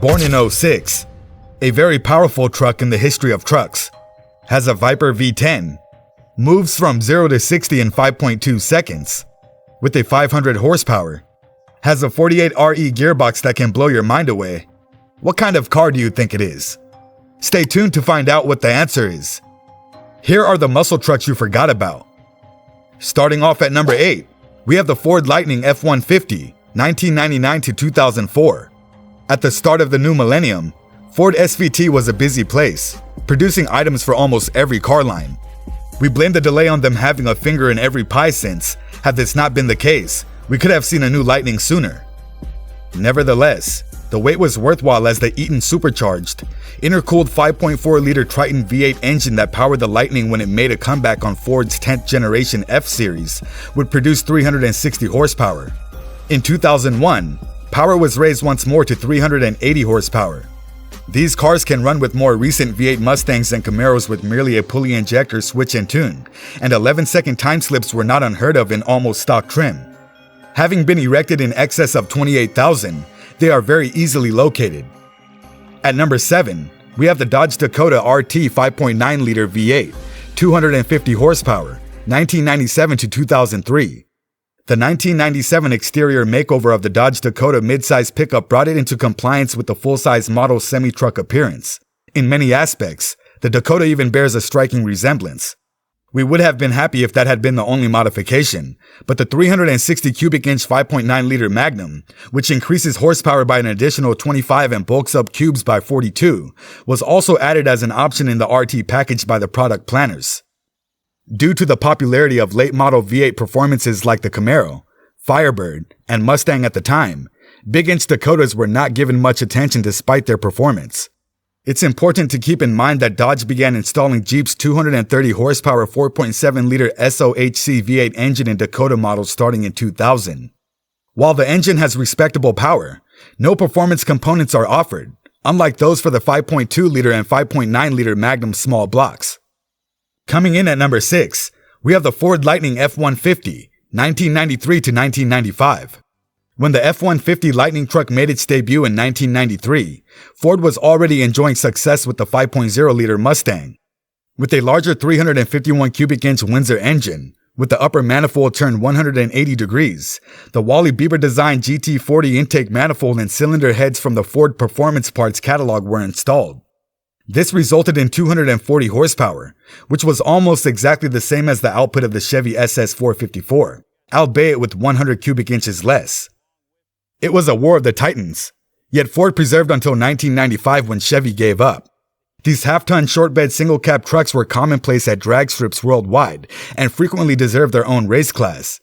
Born in '06, a very powerful truck in the history of trucks, has a Viper V10, moves from 0 to 60 in 5.2 seconds, with a 500 horsepower, has a 48 RE gearbox that can blow your mind away. What kind of car do you think it is? Stay tuned to find out what the answer is. Here are the muscle trucks you forgot about. Starting off at number 8, we have the Ford Lightning F-150, 1999 to 2004. At the start of the new millennium, Ford SVT was a busy place, producing items for almost every car line. We blame the delay on them having a finger in every pie since, had this not been the case, we could have seen a new Lightning sooner. Nevertheless, the wait was worthwhile as the Eaton supercharged, intercooled 5.4-liter Triton V8 engine that powered the Lightning when it made a comeback on Ford's 10th generation F-Series would produce 360 horsepower. In 2001, power was raised once more to 380 horsepower. These cars can run with more recent V8 Mustangs and Camaros with merely a pulley injector switch and tune, and 11-second time slips were not unheard of in almost stock trim. Having been erected in excess of 28,000, they are very easily located. At number 7, we have the Dodge Dakota RT 5.9-liter V8, 250 horsepower, 1997 to 2003. The 1997 exterior makeover of the Dodge Dakota midsize pickup brought it into compliance with the full-size model semi-truck appearance. In many aspects, the Dakota even bears a striking resemblance. We would have been happy if that had been the only modification, but the 360 cubic inch 5.9-liter Magnum, which increases horsepower by an additional 25 and bulks up cubes by 42, was also added as an option in the RT package by the product planners. Due to the popularity of late-model V8 performances like the Camaro, Firebird, and Mustang at the time, big-inch Dakotas were not given much attention despite their performance. It's important to keep in mind that Dodge began installing Jeep's 230 horsepower 4.7-liter SOHC V8 engine in Dakota models starting in 2000. While the engine has respectable power, no performance components are offered, unlike those for the 5.2-liter and 5.9-liter Magnum small blocks. Coming in at number 6, we have the Ford Lightning F-150, 1993 to 1995. When the F-150 Lightning truck made its debut in 1993, Ford was already enjoying success with the 5.0-liter Mustang. With a larger 351 cubic inch Windsor engine, with the upper manifold turned 180 degrees, the Wally Bieber-designed GT40 intake manifold and cylinder heads from the Ford Performance Parts catalog were installed. This resulted in 240 horsepower, which was almost exactly the same as the output of the Chevy SS454, albeit with 100 cubic inches less. It was a war of the titans, yet Ford preserved until 1995 when Chevy gave up. These half-ton short-bed single-cab trucks were commonplace at drag strips worldwide and frequently deserved their own race class.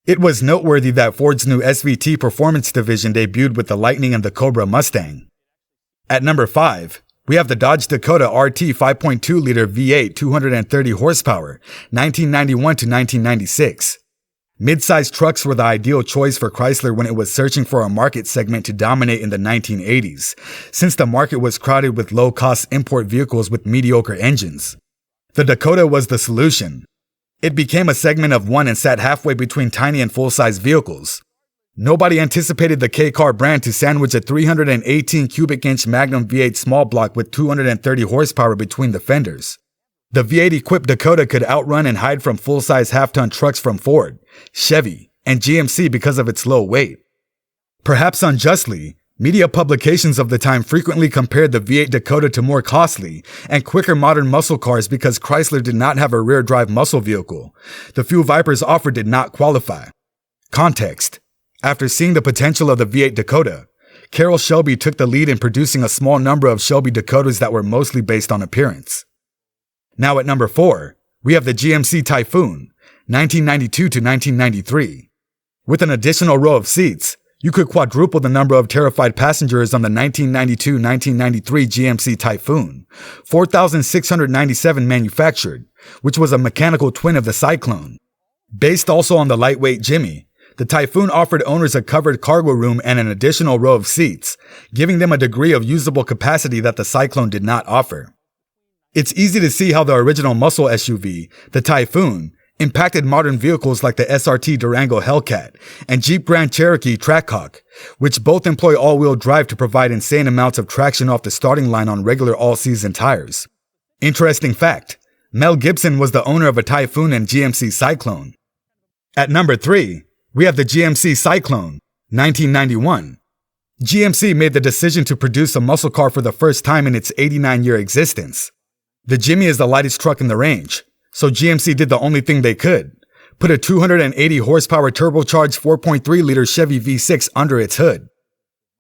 It was noteworthy that Ford's new SVT performance division debuted with the Lightning and the Cobra Mustang. At number 5, we have the Dodge Dakota RT 5.2-liter V8 230 horsepower, 1991 to 1996. Mid-sized trucks were the ideal choice for Chrysler when it was searching for a market segment to dominate in the 1980s, since the market was crowded with low-cost import vehicles with mediocre engines. The Dakota was the solution. It became a segment of one and sat halfway between tiny and full-size vehicles. Nobody anticipated the K-Car brand to sandwich a 318 cubic inch Magnum V8 small block with 230 horsepower between the fenders. The V8-equipped Dakota could outrun and hide from full-size half-ton trucks from Ford, Chevy, and GMC because of its low weight. Perhaps unjustly, media publications of the time frequently compared the V8 Dakota to more costly and quicker modern muscle cars because Chrysler did not have a rear-drive muscle vehicle. The few Vipers offered did not qualify. Context: after seeing the potential of the V8 Dakota, Carroll Shelby took the lead in producing a small number of Shelby Dakotas that were mostly based on appearance. Now at number 4, we have the GMC Typhoon, 1992 to 1993. With an additional row of seats, you could quadruple the number of terrified passengers on the 1992-1993 GMC Typhoon, 4,697 manufactured, which was a mechanical twin of the Syclone. Based also on the lightweight Jimmy, the Typhoon offered owners a covered cargo room and an additional row of seats, giving them a degree of usable capacity that the Syclone did not offer. It's easy to see how the original muscle SUV, the Typhoon, impacted modern vehicles like the SRT Durango Hellcat and Jeep Grand Cherokee Trackhawk, which both employ all-wheel drive to provide insane amounts of traction off the starting line on regular all-season tires. Interesting fact, Mel Gibson was the owner of a Typhoon and GMC Syclone. At number 3, we have the GMC Syclone, 1991. GMC made the decision to produce a muscle car for the first time in its 89-year existence. The Jimmy is the lightest truck in the range, so GMC did the only thing they could, put a 280 horsepower turbocharged 4.3-liter Chevy V6 under its hood.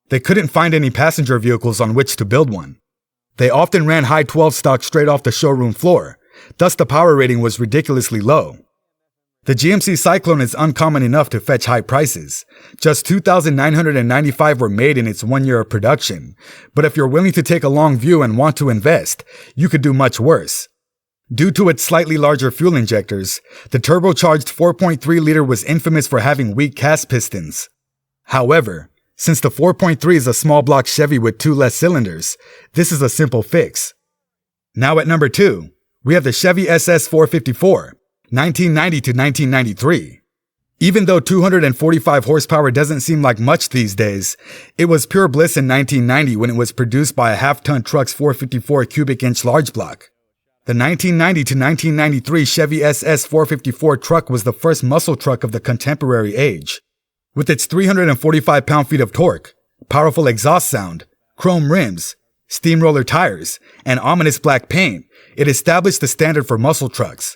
They couldn't find any passenger vehicles on which to build one. They often ran high 12 stock straight off the showroom floor, thus the power rating was ridiculously low. The GMC Syclone is uncommon enough to fetch high prices. Just 2,995 were made in its 1 year of production, but if you're willing to take a long view and want to invest, you could do much worse. Due to its slightly larger fuel injectors, the turbocharged 4.3-liter was infamous for having weak cast pistons. However, since the 4.3 is a small block Chevy with 2 less cylinders, this is a simple fix. Now at number 2, we have the Chevy SS454. 1990 to 1993. Even though 245 horsepower doesn't seem like much these days, it was pure bliss in 1990 when it was produced by a half-ton truck's 454 cubic inch large block. The 1990 to 1993 Chevy SS454 truck was the first muscle truck of the contemporary age. With its 345 pound-feet of torque, powerful exhaust sound, chrome rims, steamroller tires, and ominous black paint, it established the standard for muscle trucks.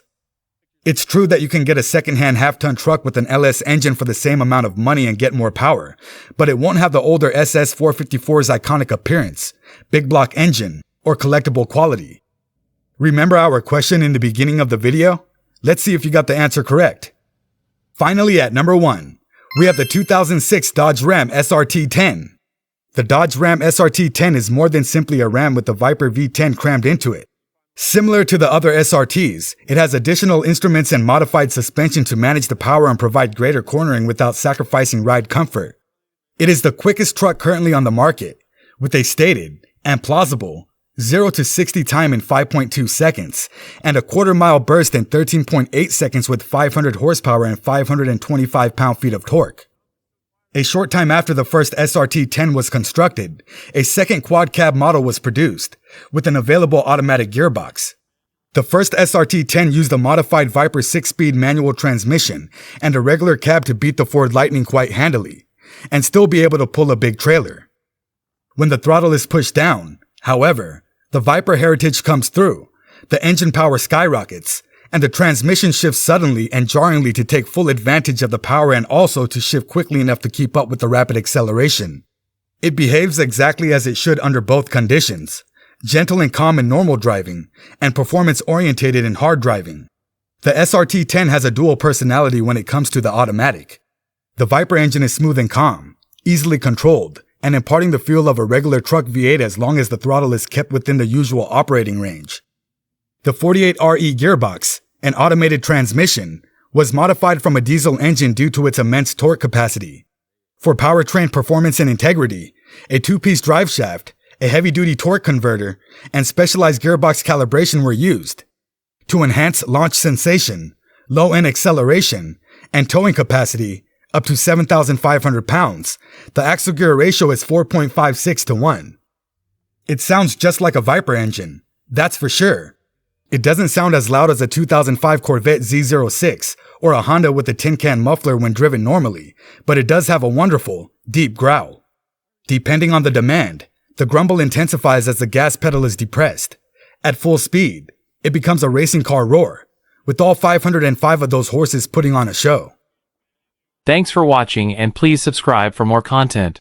It's true that you can get a second-hand half-ton truck with an LS engine for the same amount of money and get more power, but it won't have the older SS454's iconic appearance, big block engine, or collectible quality. Remember our question in the beginning of the video? Let's see if you got the answer correct. Finally, at number 1, we have the 2006 Dodge Ram SRT10. The Dodge Ram SRT10 is more than simply a Ram with the Viper V10 crammed into it. Similar to the other SRTs, it has additional instruments and modified suspension to manage the power and provide greater cornering without sacrificing ride comfort. It is the quickest truck currently on the market, with a stated and plausible 0 to 60 time in 5.2 seconds, and a quarter-mile burst in 13.8 seconds with 500 horsepower and 525 pound-feet of torque. A short time after the first SRT10 was constructed, a second quad-cab model was produced, with an available automatic gearbox. The first SRT10 used a modified Viper 6-speed manual transmission and a regular cab to beat the Ford Lightning quite handily, and still be able to pull a big trailer. When the throttle is pushed down, however, the Viper heritage comes through, the engine power skyrockets, and the transmission shifts suddenly and jarringly to take full advantage of the power and also to shift quickly enough to keep up with the rapid acceleration. It behaves exactly as it should under both conditions, gentle and calm in normal driving, and performance-orientated in hard driving. The SRT10 has a dual personality when it comes to the automatic. The Viper engine is smooth and calm, easily controlled, and imparting the feel of a regular truck V8 as long as the throttle is kept within the usual operating range. The 48RE gearbox, an automated transmission, was modified from a diesel engine due to its immense torque capacity. For powertrain performance and integrity, a 2-piece drive shaft, a heavy-duty torque converter, and specialized gearbox calibration were used. To enhance launch sensation, low-end acceleration, and towing capacity, up to 7,500 pounds, the axle gear ratio is 4.56 to 1. It sounds just like a Viper engine, that's for sure. It doesn't sound as loud as a 2005 Corvette Z06 or a Honda with a tin can muffler when driven normally, but it does have a wonderful, deep growl. Depending on the demand, the grumble intensifies as the gas pedal is depressed. At full speed, it becomes a racing car roar, with all 505 of those horses putting on a show. Thanks for watching and please subscribe for more content.